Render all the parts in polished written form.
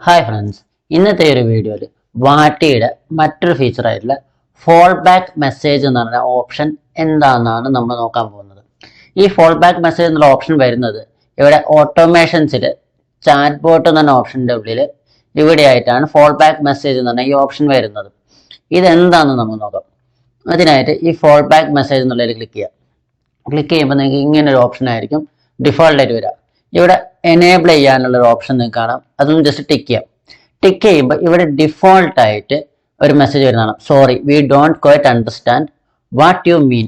Hi friends, ഇന്നത്തെ ഒരു വീഡിയോയിൽ വാട്ടിയുടെ മറ്റൊരു ഫീച്ചറായിട്ടുള്ള ഫോൾ ബാക്ക് മെസ്സേജ് എന്ന് പറഞ്ഞ ഓപ്ഷൻ എന്താണെന്നാണ് നമ്മൾ നോക്കാൻ പോകുന്നത്. ഈ ഫോൾ ബാക്ക് മെസ്സേജ് എന്നുള്ള ഓപ്ഷൻ വരുന്നത് ഇവിടെ ഓട്ടോമേഷൻസിൽ ചാറ്റ് ബോട്ട് എന്ന് പറഞ്ഞ ഓപ്ഷൻ്റെ ഉള്ളിൽ ഇവിടെയായിട്ടാണ് ഫോൾ ബാക്ക് മെസ്സേജ് എന്ന് പറഞ്ഞ ഈ ഓപ്ഷൻ വരുന്നത്. ഇതെന്താണെന്ന് നമുക്ക് നോക്കാം. അതിനായിട്ട് ഈ ഫോൾ ബാക്ക് മെസ്സേജ് എന്നുള്ളതിൽ ക്ലിക്ക് ചെയ്യുമ്പോൾ നിങ്ങൾക്ക് ഇങ്ങനെ ഒരു ഓപ്ഷൻ ആയിരിക്കും ഡിഫോൾട്ടായിട്ട് വരിക. ഇവിടെ എനേബിൾ ചെയ്യാനുള്ള ഒരു ഓപ്ഷൻ നിങ്ങൾക്ക് കാണാം. അതൊന്ന് ജസ്റ്റ് ടിക്ക് ചെയ്യാം. ടിക്ക് ചെയ്യുമ്പോൾ ഇവിടെ ഡിഫോൾട്ടായിട്ട് ഒരു മെസ്സേജ് വരുന്നതാണ്. Sorry, we don't quite understand what you mean,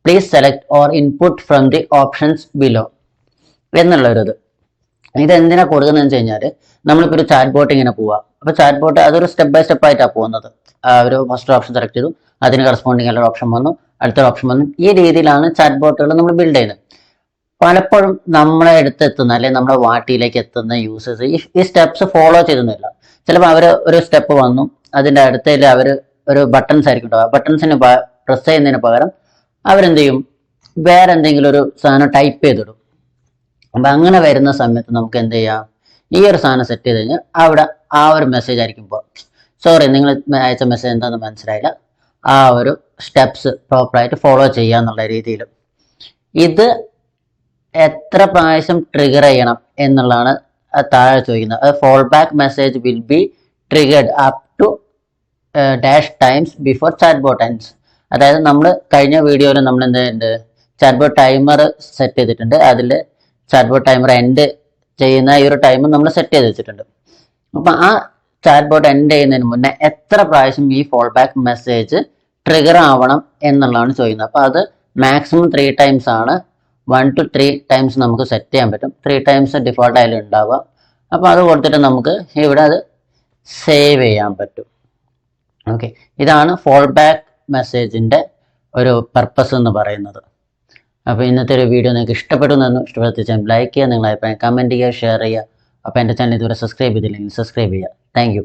please select or input from the options below എന്നുള്ളൊരിത്. ഇതെന്തിനാ കൊടുക്കുന്നതെന്ന് വെച്ച് കഴിഞ്ഞാൽ നമ്മളിപ്പോൾ ഒരു ചാറ്റ് ബോട്ട് ഇങ്ങനെ പോവുക. അപ്പോൾ ചാറ്റ് ബോട്ട് അതൊരു സ്റ്റെപ്പ് ബൈ സ്റ്റെപ്പ് ആയിട്ടാണ് പോകുന്നത്. ഒരു ഫസ്റ്റ് ഓപ്ഷൻ സെലക്ട് ചെയ്തു, അതിന് കറസ്പോണ്ടിങ് ആയിട്ടുള്ള ഓപ്ഷൻ വന്നു, അടുത്തൊരു ഓപ്ഷൻ വന്നു. ഈ രീതിയിലാണ് ചാറ്റ് ബോട്ടുകൾ നമ്മൾ ബിൽഡ് ചെയ്യുന്നത്. പലപ്പോഴും നമ്മളെ അടുത്തെത്തുന്ന അല്ലെങ്കിൽ നമ്മുടെ വാട്ടിയിലേക്ക് എത്തുന്ന യൂസേഴ്സ് ഈ സ്റ്റെപ്സ് ഫോളോ ചെയ്തൊന്നുമില്ല. ചിലപ്പോൾ അവർ ഒരു സ്റ്റെപ്പ് വന്നു, അതിൻ്റെ അടുത്തതിൽ അവർ ഒരു ബട്ടൺസ് ആയിരിക്കും ഉണ്ടാവുക. ബട്ടൺസിന് പ്രസ് ചെയ്യുന്നതിന് പകരം അവരെന്ത് ചെയ്യും, വേറെ എന്തെങ്കിലും ഒരു സാധനം ടൈപ്പ് ചെയ്തിടും. അപ്പം അങ്ങനെ വരുന്ന സമയത്ത് നമുക്ക് എന്ത് ചെയ്യാം, ഈ ഒരു സാധനം സെറ്റ് ചെയ്ത് കഴിഞ്ഞാൽ അവിടെ ആ ഒരു മെസ്സേജ് ആയിരിക്കും ഇപ്പോൾ സോറി നിങ്ങൾ അയച്ച മെസ്സേജ് എന്താണെന്ന് മനസ്സിലായില്ല, ആ ഒരു സ്റ്റെപ്സ് പ്രോപ്പറായിട്ട് ഫോളോ ചെയ്യുക എന്നുള്ള രീതിയിൽ. ഇത് എത്ര പ്രാവശ്യം ട്രിഗർ ചെയ്യണം എന്നുള്ളതാണ് താഴെ ചോദിക്കുന്നത്. അത് fall back message will be triggered up to dash times before chatbot ends. അതായത് നമ്മൾ കഴിഞ്ഞ വീഡിയോയിൽ നമ്മൾ എന്ത് ചെയ്യുന്നുണ്ട്, ചാറ്റ് ബോട്ട് ടൈമർ സെറ്റ് ചെയ്തിട്ടുണ്ട്. അതിൽ ചാറ്റ് ബോട്ട് ടൈമർ എൻഡ് ചെയ്യുന്ന ഈ ഒരു ടൈം നമ്മൾ സെറ്റ് ചെയ്ത് വെച്ചിട്ടുണ്ട്. അപ്പം ആ ചാറ്റ് ബോട്ട് എൻഡ് ചെയ്യുന്നതിന് മുന്നേ എത്ര പ്രാവശ്യം ഈ ഫോൾ ബാക്ക് മെസ്സേജ് ട്രിഗർ ആവണം എന്നുള്ളതാണ് ചോദിക്കുന്നത്. അപ്പോൾ അത് മാക്സിമം 3 times ആണ്. 1 to 3 times നമുക്ക് സെറ്റ് ചെയ്യാൻ പറ്റും. 3 times ഡിഫോൾട്ട് ആയാലും ഉണ്ടാവുക. അപ്പോൾ അത് കൊടുത്തിട്ട് നമുക്ക് ഇവിടെ അത് സേവ് ചെയ്യാൻ പറ്റും. ഓക്കെ, ഇതാണ് ഫോൾ ബാക്ക് മെസ്സേജിൻ്റെ ഒരു പർപ്പസ് എന്ന് പറയുന്നത്. അപ്പോൾ ഇന്നത്തെ ഒരു വീഡിയോ നിങ്ങൾക്ക് ഇഷ്ടപ്പെട്ടു എന്ന് ഇഷ്ടപ്പെടുത്തിച്ചാൽ ലൈക്ക് ചെയ്യുക, നിങ്ങളുടെ അഭിപ്രായം കമൻറ്റ് ചെയ്യുക, ഷെയർ ചെയ്യുക. അപ്പോൾ എൻ്റെ ചാനൽ ഇതുവരെ സബ്സ്ക്രൈബ് ചെയ്തില്ലെങ്കിൽ സബ്സ്ക്രൈബ് ചെയ്യുക. Thank you.